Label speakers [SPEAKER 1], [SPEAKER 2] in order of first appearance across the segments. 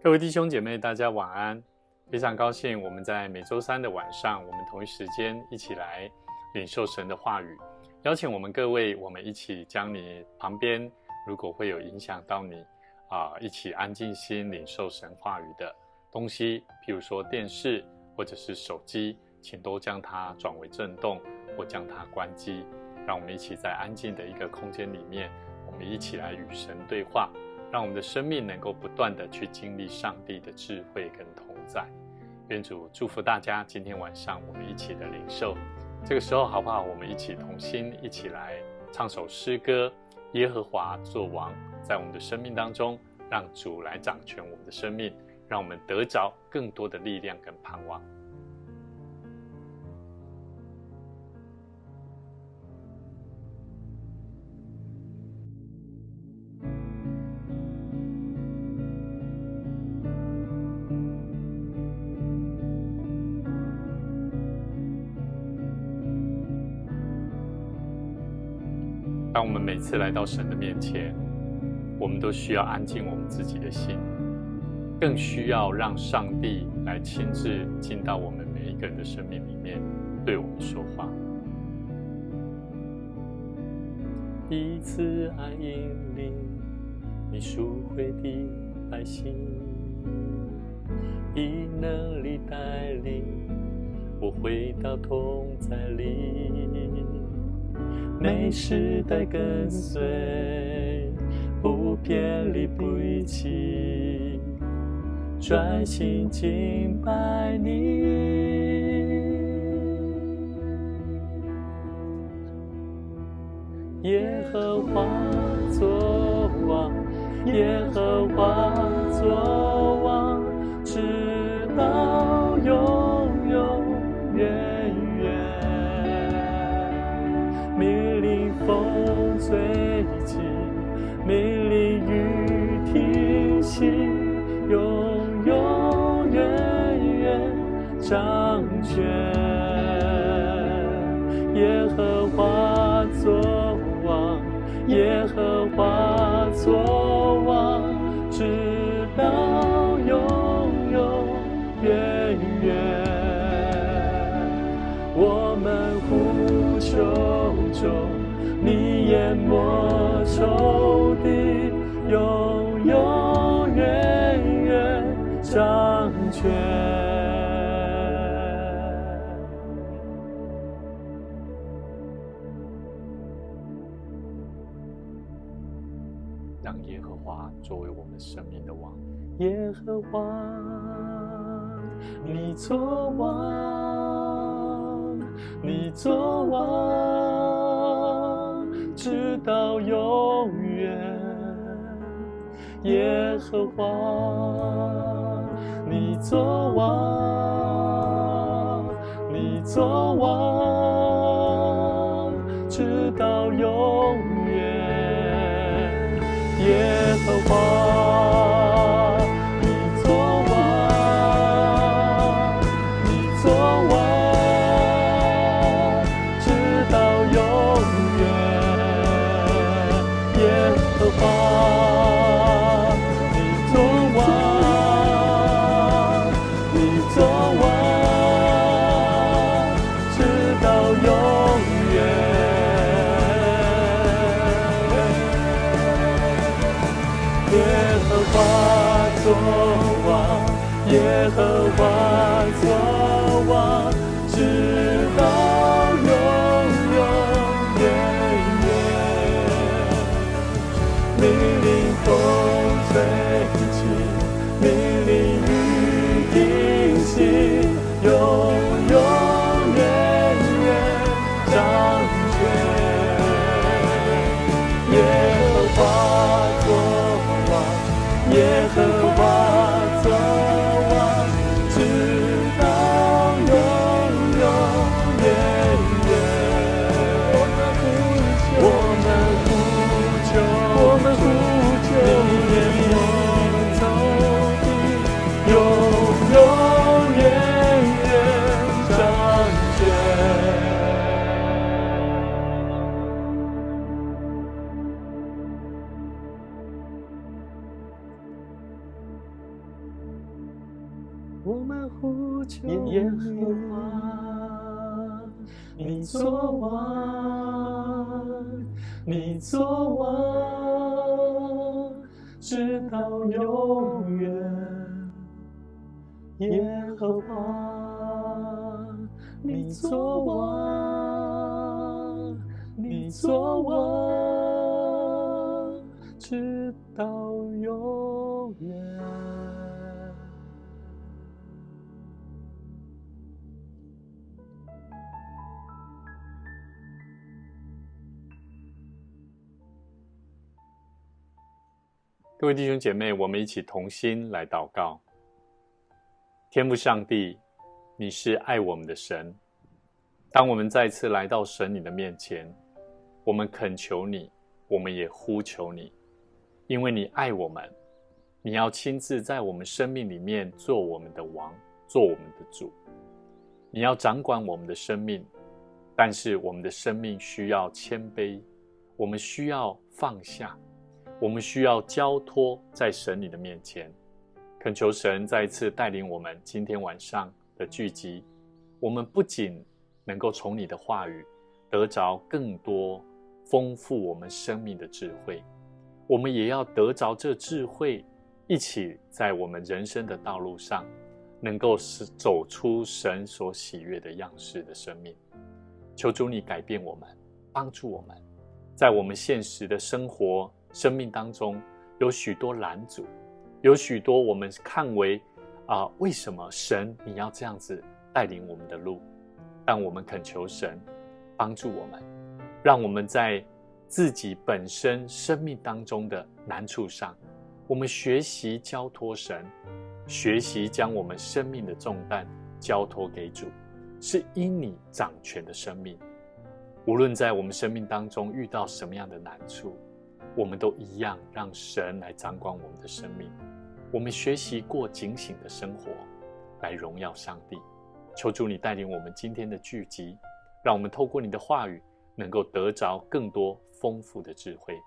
[SPEAKER 1] 各位弟兄姐妹，大家晚安。非常高兴我们在每周三的晚上，我们同一时间一起来领受神的话语。邀请我们各位，我们一起将你旁边如果会有影响到你一起安静心领受神话语的东西，譬如说电视或者是手机，请都将它转为震动或将它关机。让我们一起在安静的一个空间里面，我们一起来与神对话，让我们的生命能够不断的去经历上帝的智慧跟同在。愿主祝福大家，今天晚上我们一起的领受。这个时候好不好？我们一起同心，一起来唱首诗歌，耶和华作王，在我们的生命当中，让主来掌权我们的生命，让我们得着更多的力量跟盼望。当我们每次来到神的面前，我们都需要安静我们自己的心，更需要让上帝来亲自进到我们每一个人的生命里面，对我们说话。以慈爱引领你赎回的百姓，以能力带领我回到同在里，每时代跟随，不偏离不遗弃，专心敬拜你。耶和华作王，耶和华作王，直到永永远远。命令风吹起，命令雨停息，永永远远掌权。耶和华作王，耶和华作王，直到永永远远。我们呼求中，你淹没仇敌，永永远远掌权。让耶和华作为我们生命的王。耶和华，你作王，你作王，直到永远。耶和华，你作王，你作王，直到永远。耶和华，你作王，你作王，直到永远。耶和华，你作王，你作王，直到永远。耶和华作王，耶和华作王，直到永永远远。命令风吹起，命令雨停息，永永远远掌权。耶和华作王，耶和华作王，直到我们呼求耶和华，你作王，你作王，直到永远。耶和华，你作王，你作王，直到永远。各位弟兄姐妹，我们一起同心来祷告。天父上帝，你是爱我们的神。当我们再次来到神你的面前，我们恳求你，我们也呼求你，因为你爱我们，你要亲自在我们生命里面做我们的王，做我们的主。你要掌管我们的生命，但是我们的生命需要谦卑，我们需要放下，我们需要交托在神你的面前。恳求神再一次带领我们今天晚上的聚集，我们不仅能够从你的话语得着更多丰富我们生命的智慧，我们也要得着这智慧，一起在我们人生的道路上能够走出神所喜悦的样式的生命。求主你改变我们，帮助我们，在我们现实的生活生命当中有许多拦阻，有许多我们看为为什么神你要这样子带领我们的路，但我们恳求神帮助我们，让我们在自己本身生命当中的难处上，我们学习交托神，学习将我们生命的重担交托给主，是因你掌权的生命。无论在我们生命当中遇到什么样的难处，我们都一样让神来掌管我们的生命。我们学习过警醒的生活，来荣耀上帝。求主你带领我们今天的聚集，让我们透过你的话语能够得着更多丰富的智慧，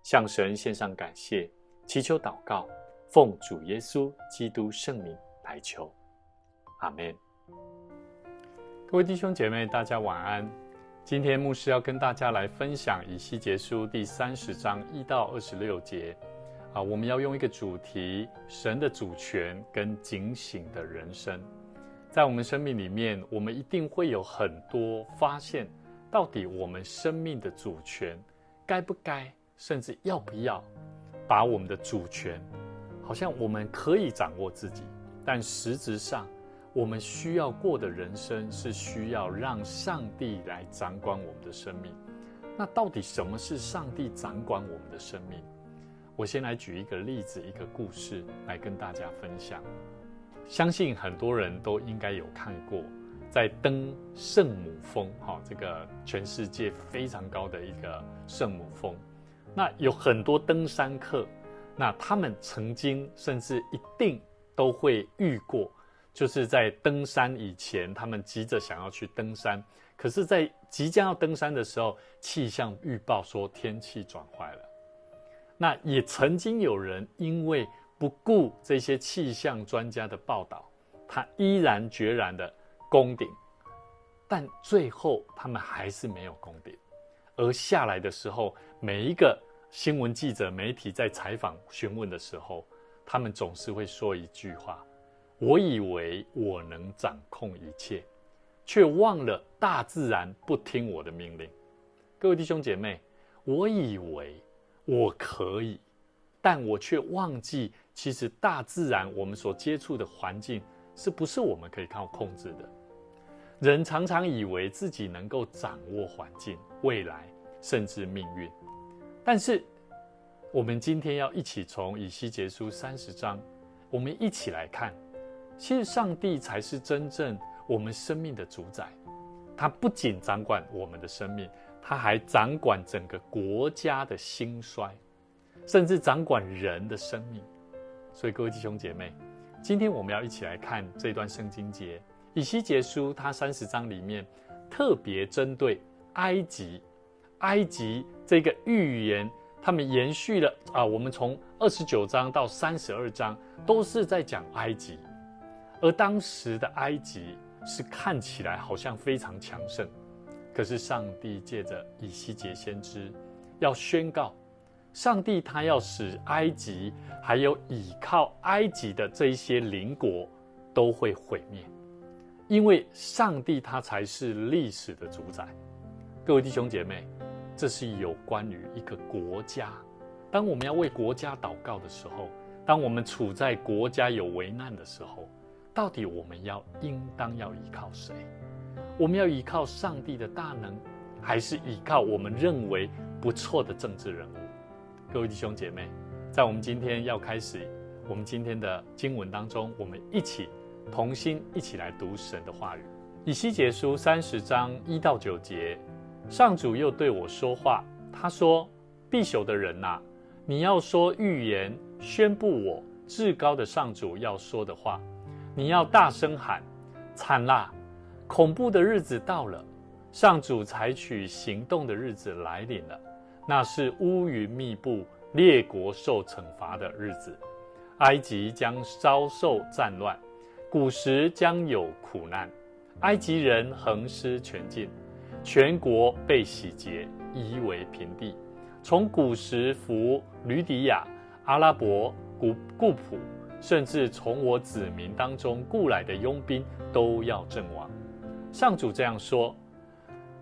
[SPEAKER 1] 向神献上感谢，祈求祷告，奉主耶稣基督圣名来求，阿们。各位弟兄姐妹，大家晚安。今天牧师要跟大家来分享以西结书第30章1到26节。我们要用一个主题，神的主权跟警醒的人生。在我们生命里面，我们一定会有很多发现，到底我们生命的主权该不该，甚至要不要把我们的主权，好像我们可以掌握自己，但实质上我们需要过的人生是需要让上帝来掌管我们的生命。那到底什么是上帝掌管我们的生命？我先来举一个例子，一个故事来跟大家分享。相信很多人都应该有看过，在登圣母峰，这个全世界非常高的一个圣母峰，那有很多登山客，那他们曾经甚至一定都会遇过，就是在登山以前，他们急着想要去登山，可是在即将要登山的时候，气象预报说天气转坏了。那也曾经有人因为不顾这些气象专家的报道，他毅然决然的攻顶，但最后他们还是没有攻顶。而下来的时候，每一个新闻记者媒体在采访询问的时候，他们总是会说一句话：我以为我能掌控一切，却忘了大自然不听我的命令。各位弟兄姐妹，我以为我可以，但我却忘记，其实大自然我们所接触的环境是不是我们可以靠控制的？人常常以为自己能够掌握环境、未来，甚至命运。但是我们今天要一起从以西结书30章，我们一起来看，其实上帝才是真正我们生命的主宰。他不仅掌管我们的生命，他还掌管整个国家的兴衰，甚至掌管人的生命。所以各位弟兄姐妹，今天我们要一起来看这段圣经节，以西结书它30章里面特别针对埃及这个预言，他们延续了我们从29章到32章都是在讲埃及。而当时的埃及是看起来好像非常强盛，可是上帝借着以西结先知要宣告，上帝他要使埃及还有倚靠埃及的这一些邻国都会毁灭，因为上帝他才是历史的主宰。各位弟兄姐妹，这是有关于一个国家。当我们要为国家祷告的时候，当我们处在国家有危难的时候，到底我们应当要依靠谁？我们要依靠上帝的大能，还是依靠我们认为不错的政治人物？各位弟兄姐妹，在我们今天要开始我们今天的经文当中，我们同心一起来读神的话语。以西结书30章1到9节，上主又对我说话，他说：必朽的人啊，你要说预言，宣布我至高的上主要说的话。你要大声喊，惨啦！恐怖的日子到了，上主采取行动的日子来临了。那是乌云密布、列国受惩罚的日子。埃及将遭受战乱，古时将有苦难。埃及人横施全境，全国被洗劫，夷为平地。从古时服吕底亚、阿拉伯、固普，甚至从我子民当中雇来的佣兵都要阵亡。上主这样说：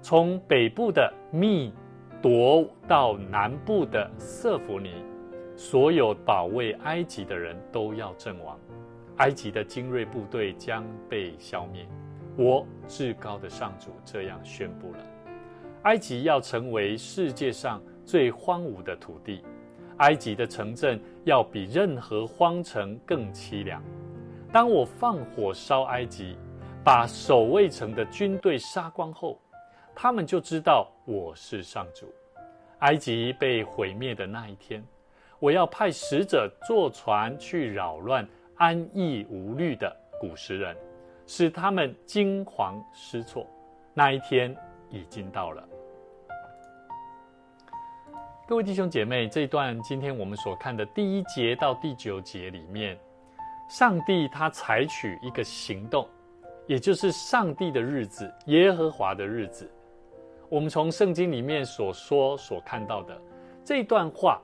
[SPEAKER 1] 从北部的密夺到南部的瑟弗尼，所有保卫埃及的人都要阵亡。埃及的精锐部队将被消灭。我至高的上主这样宣布了：埃及要成为世界上最荒芜的土地，埃及的城镇要比任何荒城更凄凉。当我放火烧埃及，把守卫城的军队杀光后，他们就知道我是上主。埃及被毁灭的那一天，我要派使者坐船去扰乱安逸无虑的古时人，使他们惊惶失措。那一天已经到了。各位弟兄姐妹，这一段今天我们所看的第1节到第9节里面，上帝他采取一个行动，也就是上帝的日子，耶和华的日子。我们从圣经里面所看到的这一段话，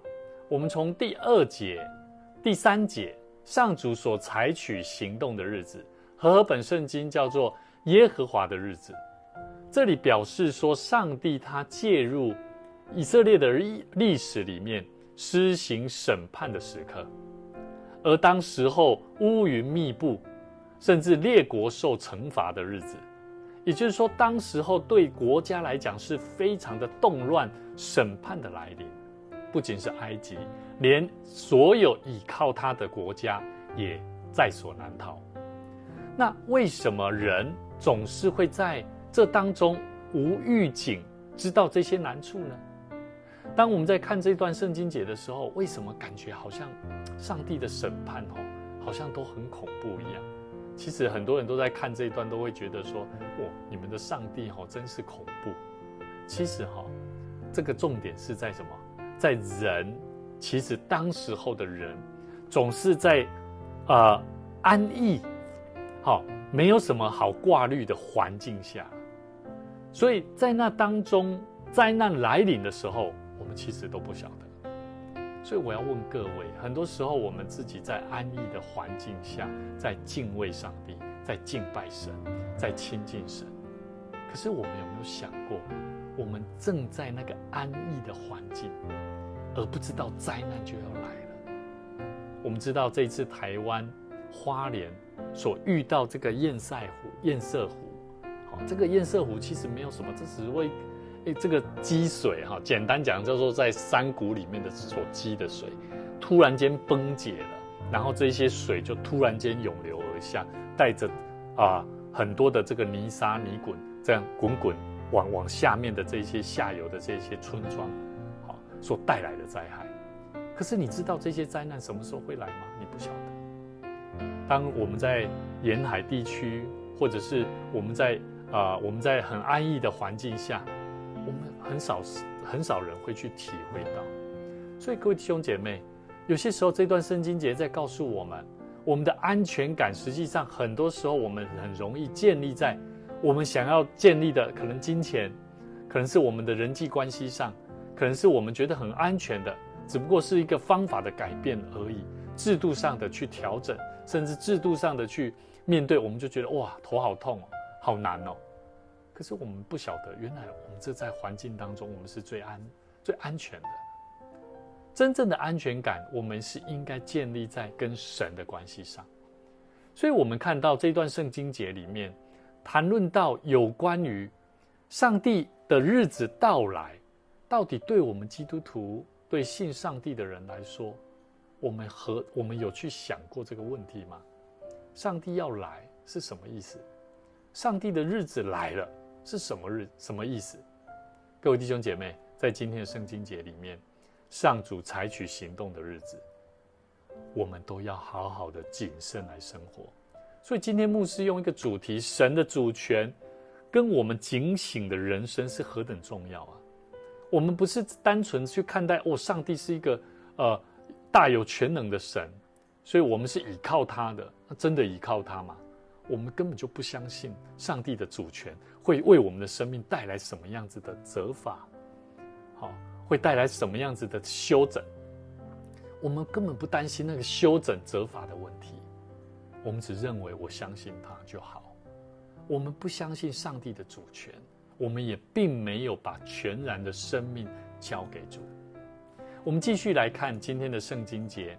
[SPEAKER 1] 我们从第2节、第3节，上主所采取行动的日子，和合本圣经叫做耶和华的日子。这里表示说，上帝他介入以色列的历史里面施行审判的时刻，而当时候乌云密布，甚至列国受惩罚的日子，也就是说，当时候对国家来讲是非常的动乱，审判的来临。不仅是埃及，连所有倚靠他的国家也在所难逃。那为什么人总是会在这当中无预警知道这些难处呢？当我们在看这段圣经节的时候，为什么感觉好像上帝的审判好像都很恐怖一样？其实很多人都在看这一段，都会觉得说：哇，你们的上帝真是恐怖。其实这个重点是在什么？在人，其实当时候的人总是在安逸，没有什么好挂虑的环境下，所以在那当中灾难来临的时候，我们其实都不晓得。所以我要问各位，很多时候我们自己在安逸的环境下，在敬畏上帝，在敬拜神，在亲近神，可是我们有没有想过，我们正在那个安逸的环境，而不知道灾难就要来了？我们知道这一次台湾花莲所遇到这个堰塞湖，这个堰塞湖其实没有什么，这只会这个积水简单讲叫做在山谷里面的所积的水，突然间崩解了，然后这些水就突然间涌流而下，带着很多的这个泥沙泥滚，这样滚滚往下面的这些下游的这些村庄，所带来的灾害。可是你知道这些灾难什么时候会来吗？你不晓得。当我们在沿海地区，或者是我们在很安逸的环境下，我们很少人会去体会到。所以各位弟兄姐妹，有些时候这段圣经节在告诉我们，我们的安全感实际上很多时候我们很容易建立在我们想要建立的可能金钱，可能是我们的人际关系上，可能是我们觉得很安全的，只不过是一个方法的改变而已，制度上的去调整，甚至制度上的去面对，我们就觉得哇，头好痛哦，好难哦。可是我们不晓得，原来我们这在环境当中，我们是最安全的。真正的安全感，我们是应该建立在跟神的关系上。所以我们看到这段圣经节里面谈论到有关于上帝的日子到来，到底对我们基督徒，对信上帝的人来说，我们有去想过这个问题吗？上帝要来是什么意思？上帝的日子来了是什么意思？各位弟兄姐妹，在今天的圣经节里面，上主采取行动的日子，我们都要好好的谨慎来生活。所以今天牧师用一个主题，神的主权跟我们警醒的人生是何等重要啊！我们不是单纯去看待上帝是一个大有全能的神，所以我们是倚靠他的。那真的倚靠他吗？我们根本就不相信上帝的主权会为我们的生命带来什么样子的责罚，会带来什么样子的修整。我们根本不担心那个修整责罚的问题，我们只认为我相信他就好。我们不相信上帝的主权，我们也并没有把全然的生命交给主。我们继续来看今天的圣经节，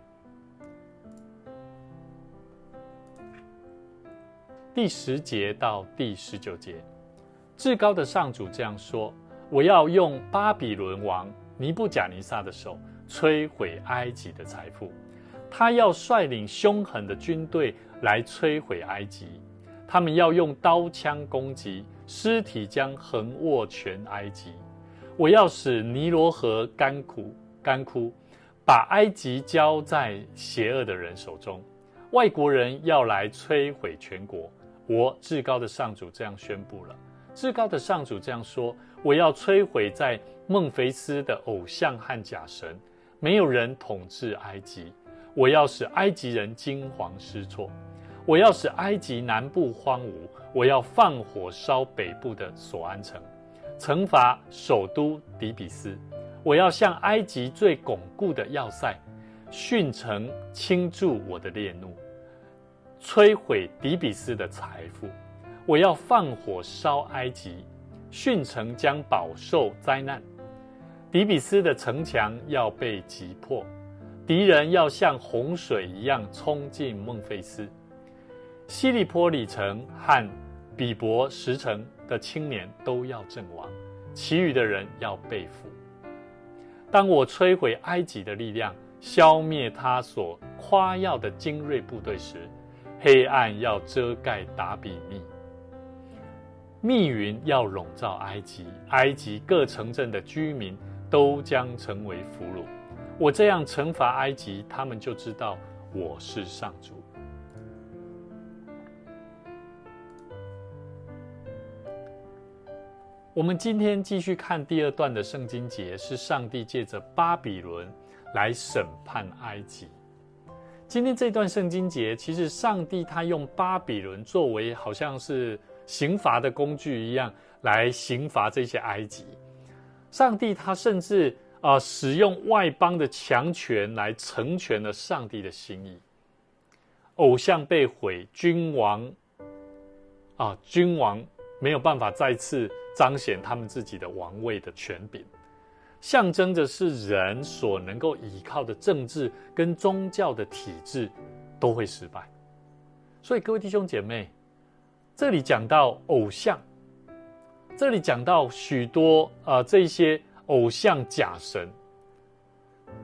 [SPEAKER 1] 第10节到第19节。至高的上主这样说：我要用巴比伦王尼布甲尼撒的手摧毁埃及的财富，他要率领凶狠的军队来摧毁埃及，他们要用刀枪攻击，尸体将横卧全埃及。我要使尼罗河干枯，把埃及交在邪恶的人手中，外国人要来摧毁全国。我至高的上主这样宣布了。至高的上主这样说：我要摧毁在孟菲斯的偶像和假神，没有人统治埃及。我要使埃及人惊惶失措，我要使埃及南部荒芜，我要放火烧北部的索安城，惩罚首都底比斯。我要向埃及最巩固的要塞训成倾注我的烈怒，摧毁底比斯的财富。我要放火烧埃及，训成将饱受灾难。底比斯的城墙要被击破，敌人要像洪水一样冲进孟菲斯。希利波里城和比伯什城的青年都要阵亡，其余的人要被俘。当我摧毁埃及的力量，消灭他所夸耀的精锐部队时，黑暗要遮盖达比密，密云要笼罩埃及，埃及各城镇的居民都将成为俘虏。我这样惩罚埃及，他们就知道我是上主。我们今天继续看第2段的圣经节，是上帝借着巴比伦来审判埃及。今天这段圣经节，其实上帝他用巴比伦作为好像是刑罚的工具一样来刑罚这些埃及。上帝他甚至使用外邦的强权来成全了上帝的心意。偶像被毁，君王没有办法再次彰显他们自己的王位的权柄，象征着是人所能够依靠的政治跟宗教的体制都会失败。所以各位弟兄姐妹，这里讲到偶像，这里讲到许多这些偶像假神。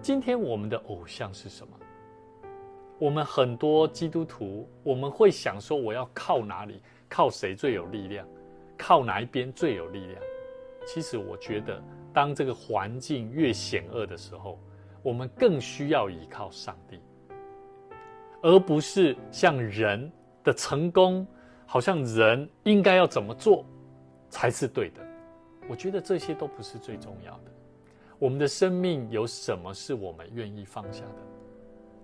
[SPEAKER 1] 今天我们的偶像是什么？我们很多基督徒，我们会想说，我要靠哪里？靠谁最有力量？靠哪一边最有力量？其实我觉得，当这个环境越险恶的时候，我们更需要依靠上帝，而不是像人的成功，好像人应该要怎么做才是对的。我觉得这些都不是最重要的。我们的生命有什么是我们愿意放下的？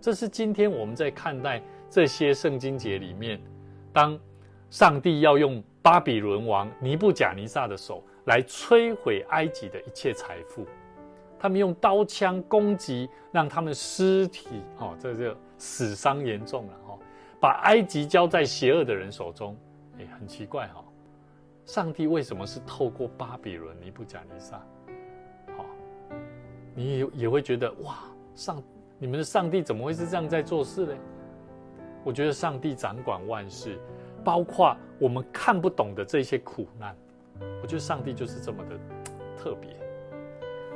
[SPEAKER 1] 这是今天我们在看待这些圣经节里面，当上帝要用巴比伦王尼布甲尼撒的手来摧毁埃及的一切财富，他们用刀枪攻击，让他们尸体这就死伤严重了把埃及交在邪恶的人手中。很奇怪上帝为什么是透过巴比伦尼布甲尼撒？你也会觉得哇，你们的上帝怎么会是这样在做事呢？我觉得上帝掌管万事，包括我们看不懂的这些苦难，我觉得上帝就是这么的特别。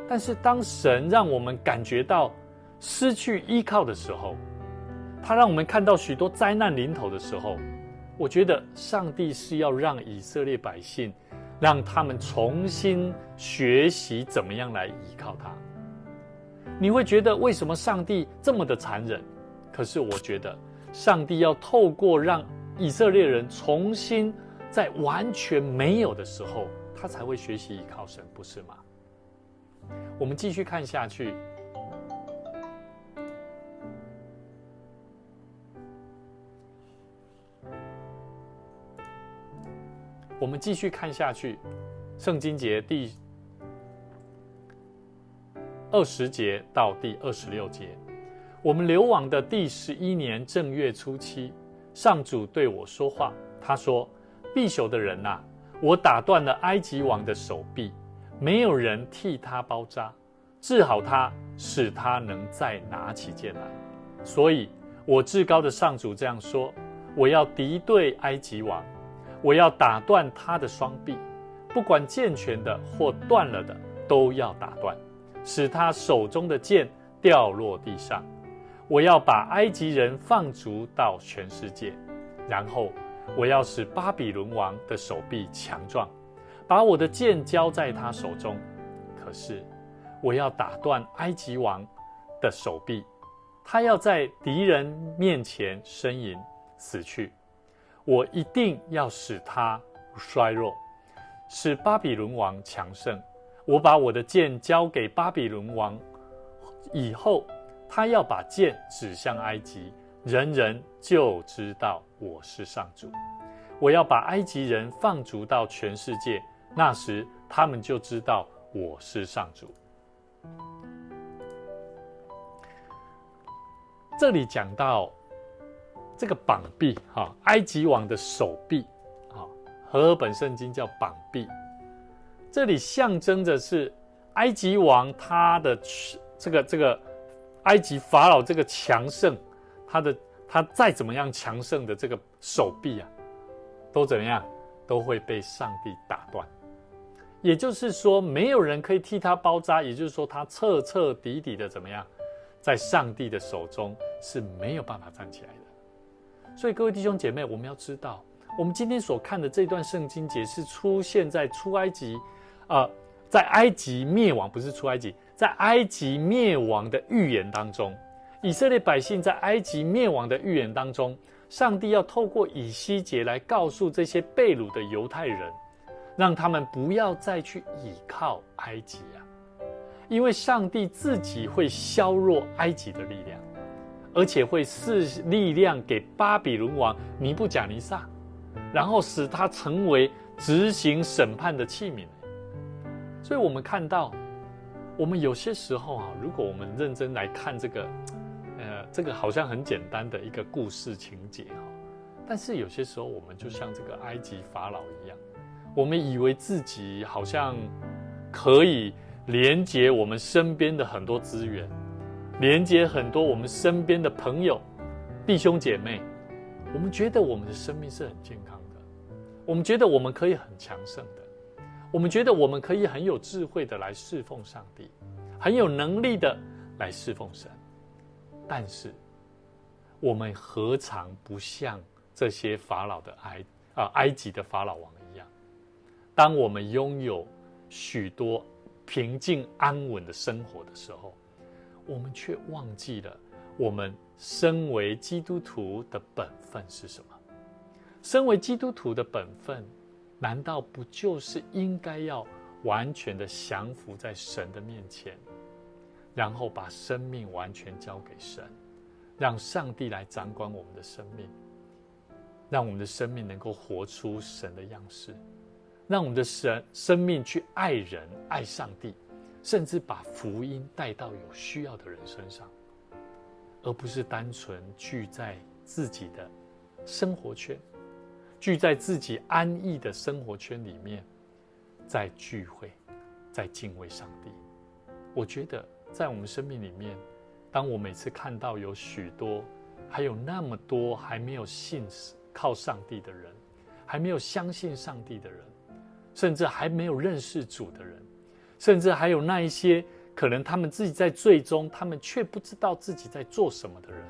[SPEAKER 1] 但是当神让我们感觉到失去依靠的时候，他让我们看到许多灾难临头的时候，我觉得上帝是要让以色列百姓，让他们重新学习怎么样来依靠他。你会觉得为什么上帝这么的残忍？可是我觉得上帝要透过让以色列人重新在完全没有的时候，他才会学习依靠神，不是吗？我们继续看下去。圣经节第20节到第26节。我们流亡的第11年正月初七，上主对我说话，他说：必朽的人啊，我打断了埃及王的手臂，没有人替他包扎，治好他，使他能再拿起剑来。所以我至高的上主这样说：我要敌对埃及王，我要打断他的双臂，不管健全的或断了的，都要打断，使他手中的剑掉落地上。我要把埃及人放逐到全世界，然后我要使巴比伦王的手臂强壮，把我的剑交在他手中。可是我要打断埃及王的手臂，他要在敌人面前呻吟死去。我一定要使他衰弱，使巴比伦王强盛。我把我的剑交给巴比伦王以后，他要把剑指向埃及，人人就知道我是上主。我要把埃及人放逐到全世界，那时他们就知道我是上主。这里讲到这个膀臂，埃及王的手臂，和合本圣经叫膀臂，这里象征着是埃及王他的这个埃及法老这个强盛，他再怎么样强盛的这个手臂都怎么样，都会被上帝打断。也就是说，没有人可以替他包扎，也就是说，他彻彻底底的怎么样，在上帝的手中是没有办法站起来的。所以各位弟兄姐妹，我们要知道，我们今天所看的这段圣经节是出现在出埃及，在埃及灭亡，不是出埃及，在埃及灭亡的预言当中，以色列百姓在埃及灭亡的预言当中，上帝要透过以西结来告诉这些被掳的犹太人，让他们不要再去倚靠埃及因为上帝自己会削弱埃及的力量，而且会赐力量给巴比伦王尼布甲尼撒，然后使他成为执行审判的器皿。所以我们看到，我们有些时候如果我们认真来看这个好像很简单的一个故事情节但是有些时候我们就像这个埃及法老一样，我们以为自己好像可以连接我们身边的很多资源，连接很多我们身边的朋友、弟兄姐妹，我们觉得我们的生命是很健康的，我们觉得我们可以很强盛的，我们觉得我们可以很有智慧的来侍奉上帝，很有能力的来侍奉神。但是我们何尝不像这些法老的埃及的法老王一样，当我们拥有许多平静安稳的生活的时候，我们却忘记了我们身为基督徒的本分是什么。身为基督徒的本分，难道不就是应该要完全的降服在神的面前，然后把生命完全交给神，让上帝来掌管我们的生命，让我们的生命能够活出神的样式，让我们的生命去爱人、爱上帝，甚至把福音带到有需要的人身上，而不是单纯聚在自己的生活圈，聚在自己安逸的生活圈里面，在聚会，在敬畏上帝。我觉得在我们生命里面，当我每次看到有许多，还有那么多还没有靠上帝的人，还没有相信上帝的人，甚至还没有认识主的人，甚至还有那一些可能他们自己在罪中，他们却不知道自己在做什么的人。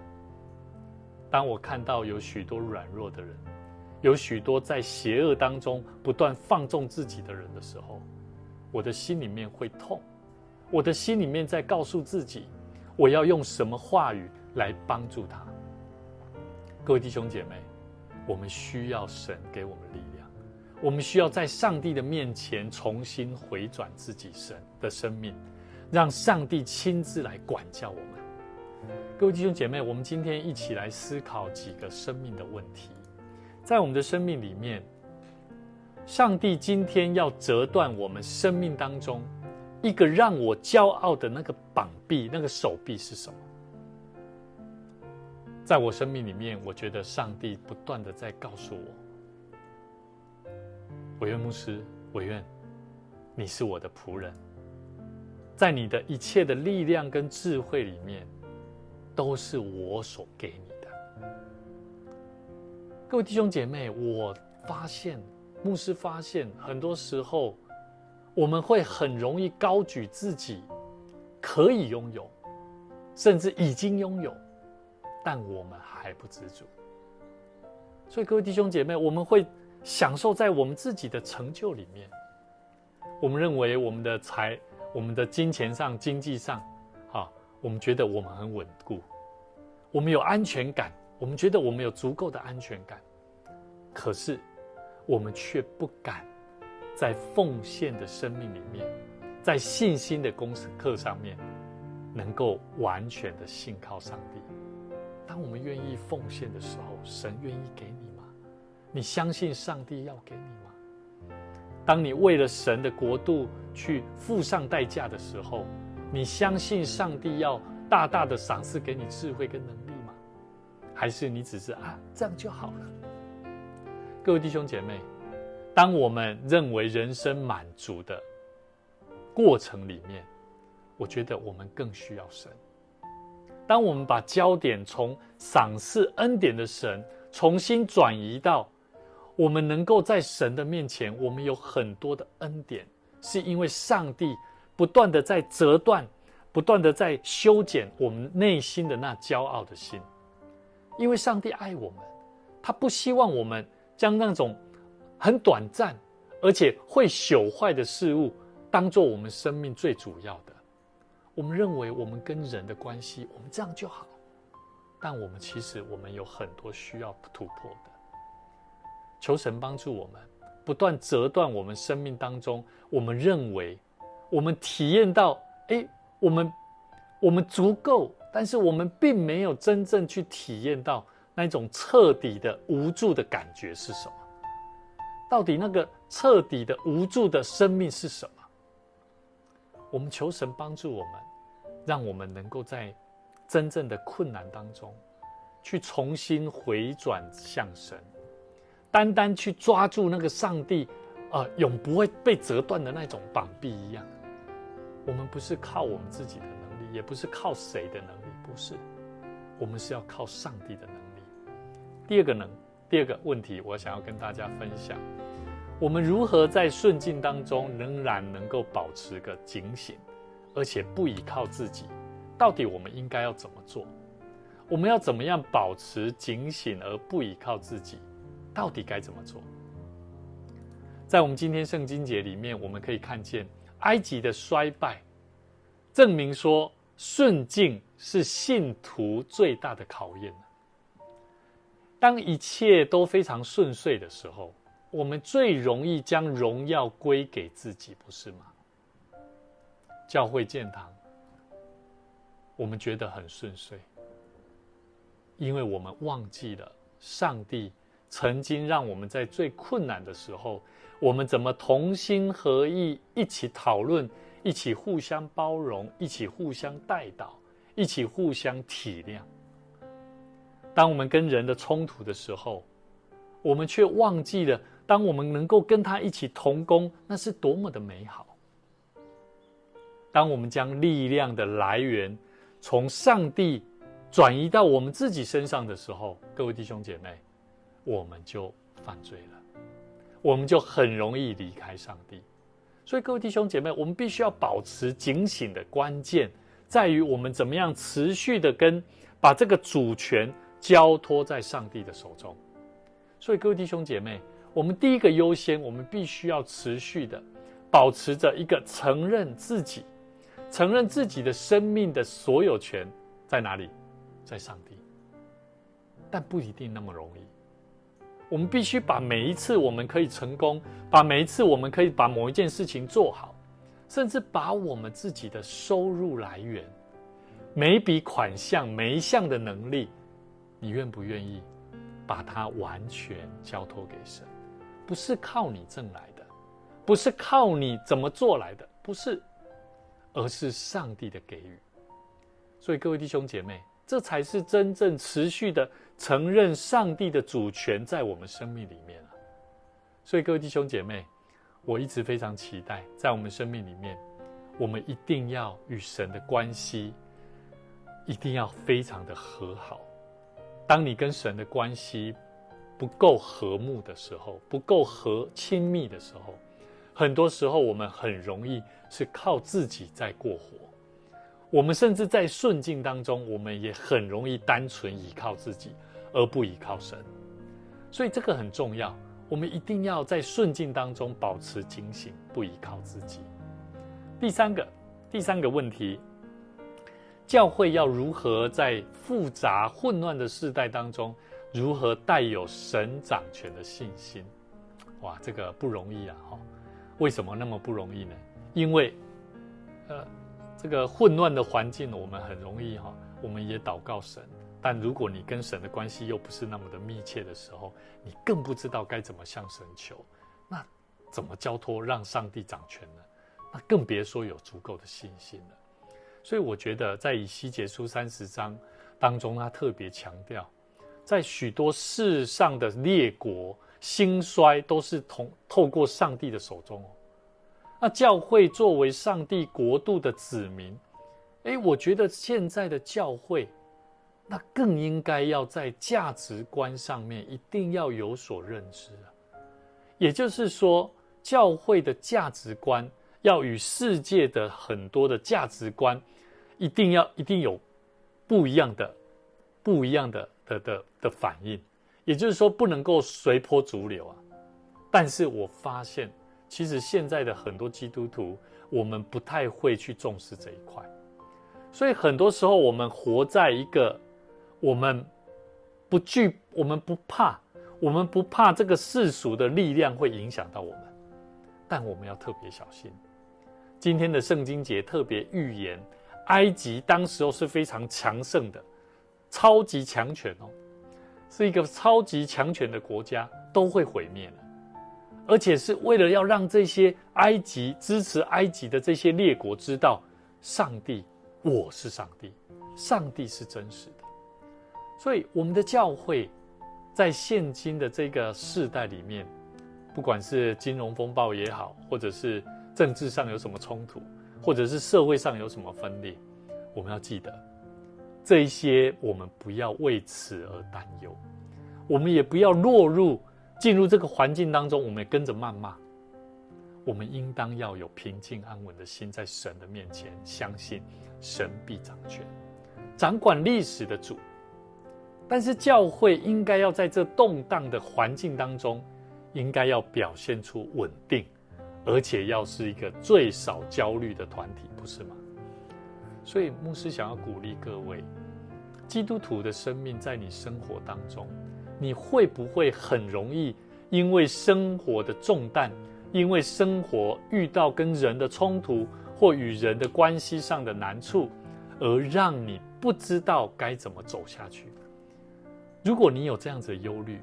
[SPEAKER 1] 当我看到有许多软弱的人，有许多在邪恶当中不断放纵自己的人的时候，我的心里面会痛，我的心里面在告诉自己，我要用什么话语来帮助他。各位弟兄姐妹，我们需要神给我们力量，我们需要在上帝的面前重新回转自己的生命，让上帝亲自来管教我们。各位弟兄姐妹，我们今天一起来思考几个生命的问题。在我们的生命里面，上帝今天要折断我们生命当中一个让我骄傲的那个膀臂、那个手臂是什么？在我生命里面，我觉得上帝不断的在告诉我，委员牧师，委员，你是我的仆人，在你的一切的力量跟智慧里面，都是我所给你的。各位弟兄姐妹，牧师发现，很多时候我们会很容易高举自己可以拥有，甚至已经拥有，但我们还不知足。所以各位弟兄姐妹，我们会享受在我们自己的成就里面，我们认为我们的金钱上、经济上，我们觉得我们很稳固，我们有安全感，我们觉得我们有足够的安全感，可是我们却不敢在奉献的生命里面，在信心的功课上面，能够完全的信靠上帝。当我们愿意奉献的时候，神愿意给你吗？你相信上帝要给你吗？当你为了神的国度去付上代价的时候，你相信上帝要大大的赏赐给你智慧跟能力吗？还是你只是这样就好了？各位弟兄姐妹，当我们认为人生满足的过程里面，我觉得我们更需要神。当我们把焦点从赏赐恩典的神重新转移到我们能够在神的面前，我们有很多的恩典，是因为上帝不断的在折断，不断的在修剪我们内心的那骄傲的心。因为上帝爱我们，他不希望我们将那种很短暂而且会朽坏的事物当作我们生命最主要的。我们认为我们跟人的关系，我们这样就好，但其实我们有很多需要突破的。求神帮助我们，不断折断我们生命当中我们认为我们体验到我们足够，但是我们并没有真正去体验到那种彻底的无助的感觉是什么。到底那个彻底的无助的生命是什么？我们求神帮助我们，让我们能够在真正的困难当中去重新回转向神，单单去抓住那个上帝永不会被折断的那种膀臂一样。我们不是靠我们自己的能力，也不是靠谁的能力，不是，我们是要靠上帝的能力。第二个问题，我想要跟大家分享，我们如何在顺境当中仍然能够保持个警醒，而且不依靠自己？到底我们应该要怎么做？我们要怎么样保持警醒而不依靠自己？到底该怎么做？在我们今天圣经节里面，我们可以看见埃及的衰败，证明说顺境是信徒最大的考验。当一切都非常顺遂的时候，我们最容易将荣耀归给自己，不是吗？教会建堂，我们觉得很顺遂，因为我们忘记了上帝曾经让我们在最困难的时候，我们怎么同心合意，一起讨论，一起互相包容，一起互相代祷，一起互相体谅。当我们跟人的冲突的时候，我们却忘记了，当我们能够跟他一起同工，那是多么的美好。当我们将力量的来源从上帝转移到我们自己身上的时候，各位弟兄姐妹，我们就犯罪了，我们就很容易离开上帝。所以各位弟兄姐妹，我们必须要保持警醒的关键在于我们怎么样持续的把这个主权交托在上帝的手中。所以各位弟兄姐妹，我们第一个优先，我们必须要持续的保持着一个承认自己的生命的所有权在哪里？在上帝。但不一定那么容易。我们必须把每一次我们可以成功，把每一次我们可以把某一件事情做好，甚至把我们自己的收入来源，每一笔款项，每一项的能力，你愿不愿意把它完全交托给神？不是靠你挣来的，不是靠你怎么做来的，不是，而是上帝的给予。所以各位弟兄姐妹，这才是真正持续的承认上帝的主权在我们生命里面啊。所以各位弟兄姐妹，我一直非常期待，在我们生命里面，我们一定要与神的关系一定要非常的和好。当你跟神的关系不够和睦的时候，不够亲密的时候，很多时候我们很容易是靠自己在过活。我们甚至在顺境当中，我们也很容易单纯依靠自己，而不依靠神。所以这个很重要，我们一定要在顺境当中保持警醒，不依靠自己。第三个问题，教会要如何在复杂混乱的世代当中，如何带有神掌权的信心？哇，这个不容易啊！为什么那么不容易呢？因为这个混乱的环境，我们很容易我们也祷告神，但如果你跟神的关系又不是那么的密切的时候，你更不知道该怎么向神求，那怎么交托让上帝掌权呢？那更别说有足够的信心了。所以我觉得在以西结书30章当中，他特别强调，在许多世上的列国兴衰都是透过上帝的手中。那教会作为上帝国度的子民，我觉得现在的教会，那更应该要在价值观上面一定要有所认知啊。也就是说，教会的价值观要与世界的很多的价值观一定有不一样的反应。也就是说，不能够随波逐流啊。但是我发现，其实现在的很多基督徒，我们不太会去重视这一块，所以很多时候我们活在一个我们不怕这个世俗的力量会影响到我们，但我们要特别小心。今天的圣经节特别预言，埃及当时候是非常强盛的，超级强权是一个超级强权的国家，都会毁灭了。而且是为了要让这些支持埃及的这些列国知道，上帝，我是上帝，上帝是真实的。所以我们的教会在现今的这个世代里面，不管是金融风暴也好，或者是政治上有什么冲突，或者是社会上有什么分裂，我们要记得这一些，我们不要为此而担忧，我们也不要进入这个环境当中，我们也跟着谩骂。我们应当要有平静安稳的心，在神的面前相信神必掌权，掌管历史的主。但是教会应该要在这动荡的环境当中，应该要表现出稳定，而且要是一个最少焦虑的团体，不是吗？所以牧师想要鼓励各位，基督徒的生命在你生活当中，你会不会很容易因为生活的重担，因为生活遇到跟人的冲突或与人的关系上的难处，而让你不知道该怎么走下去？如果你有这样子的忧虑，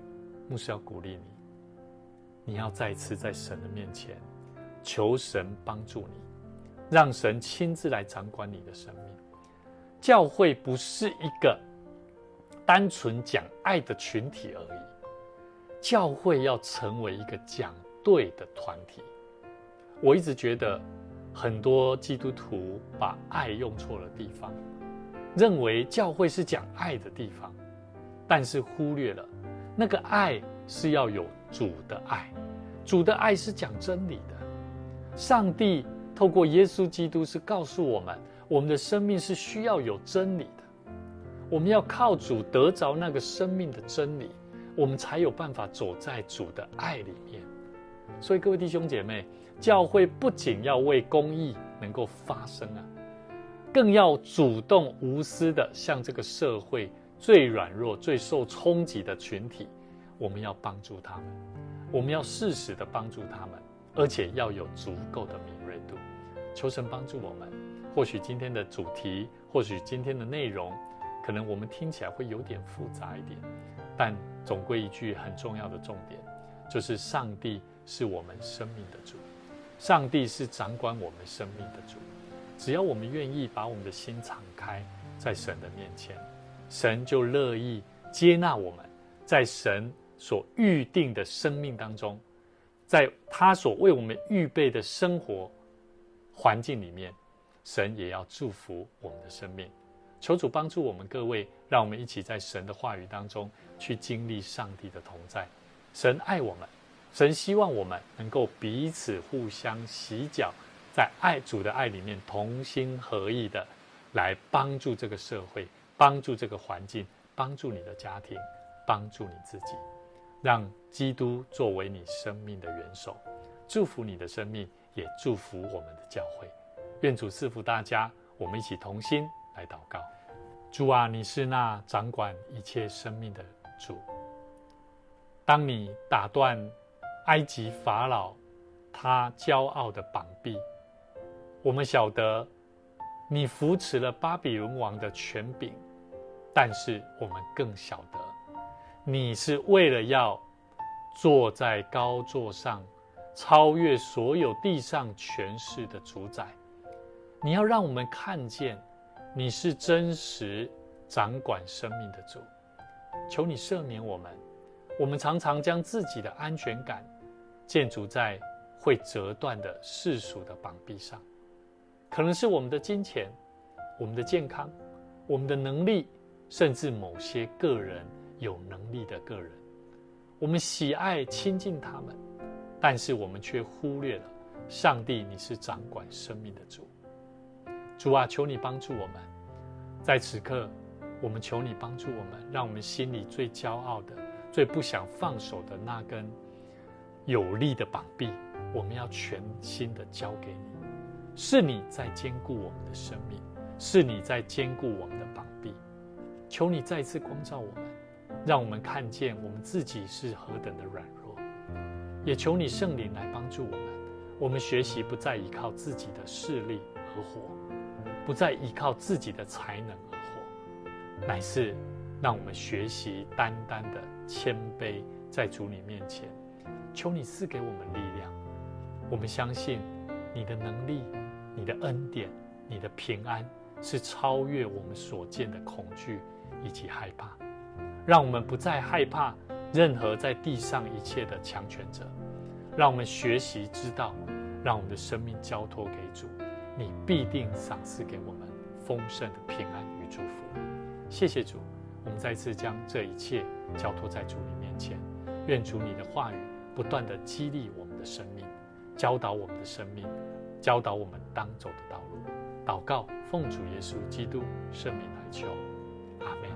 [SPEAKER 1] 牧师要鼓励你，你要再次在神的面前求神帮助你，让神亲自来掌管你的生命。教会不是一个单纯讲爱的群体而已，教会要成为一个讲对的团体。我一直觉得很多基督徒把爱用错了地方，认为教会是讲爱的地方，但是忽略了那个爱是要有主的爱，主的爱是讲真理的。上帝透过耶稣基督是告诉我们，我们的生命是需要有真理的，我们要靠主得着那个生命的真理，我们才有办法走在主的爱里面。所以各位弟兄姐妹，教会不仅要为公义能够发声啊，更要主动无私的向这个社会最软弱、最受冲击的群体，我们要帮助他们，我们要适时的帮助他们，而且要有足够的敏锐度。求神帮助我们。或许今天的主题，或许今天的内容，可能我们听起来会有点复杂一点，但总归一句很重要的重点，就是上帝是我们生命的主，上帝是掌管我们生命的主。只要我们愿意把我们的心敞开在神的面前，神就乐意接纳我们，在神所预定的生命当中，在他所为我们预备的生活环境里面，神也要祝福我们的生命。求主帮助我们各位，让我们一起在神的话语当中去经历上帝的同在。神爱我们，神希望我们能够彼此互相洗脚，在主的爱里面同心合意的来帮助这个社会，帮助这个环境，帮助你的家庭，帮助你自己，让基督作为你生命的元首，祝福你的生命，也祝福我们的教会。愿主赐福大家，我们一起同心来祷告。主啊，你是那掌管一切生命的主。当你打断埃及法老他骄傲的膀臂，我们晓得你扶持了巴比伦王的权柄，但是我们更晓得你是为了要坐在高座上，超越所有地上权势的主宰。你要让我们看见你是真实掌管生命的主。求你赦免我们，我们常常将自己的安全感建筑在会折断的世俗的膀臂上，可能是我们的金钱、我们的健康、我们的能力，甚至某些个人有能力的个人，我们喜爱亲近他们，但是我们却忽略了上帝，你是掌管生命的主。主啊，求你帮助我们，在此刻我们求你帮助我们，让我们心里最骄傲的、最不想放手的那根有力的膀臂，我们要全心的交给你。是你在坚固我们的生命，是你在坚固我们的膀臂。求你再次光照我们，让我们看见我们自己是何等的软弱，也求你圣灵来帮助我们。我们学习不再依靠自己的势力而活，不再依靠自己的才能而活，乃是让我们学习单单的谦卑在主你面前。求你赐给我们力量，我们相信你的能力、你的恩典、你的平安是超越我们所见的恐惧以及害怕，让我们不再害怕任何在地上一切的强权者，让我们学习知道，让我们的生命交托给主，你必定赏赐给我们丰盛的平安与祝福。谢谢主，我们再次将这一切交托在主你面前，愿主你的话语不断的激励我们的生命，教导我们的生命，教导我们当走的道路。祷告奉主耶稣基督圣名来求，阿们。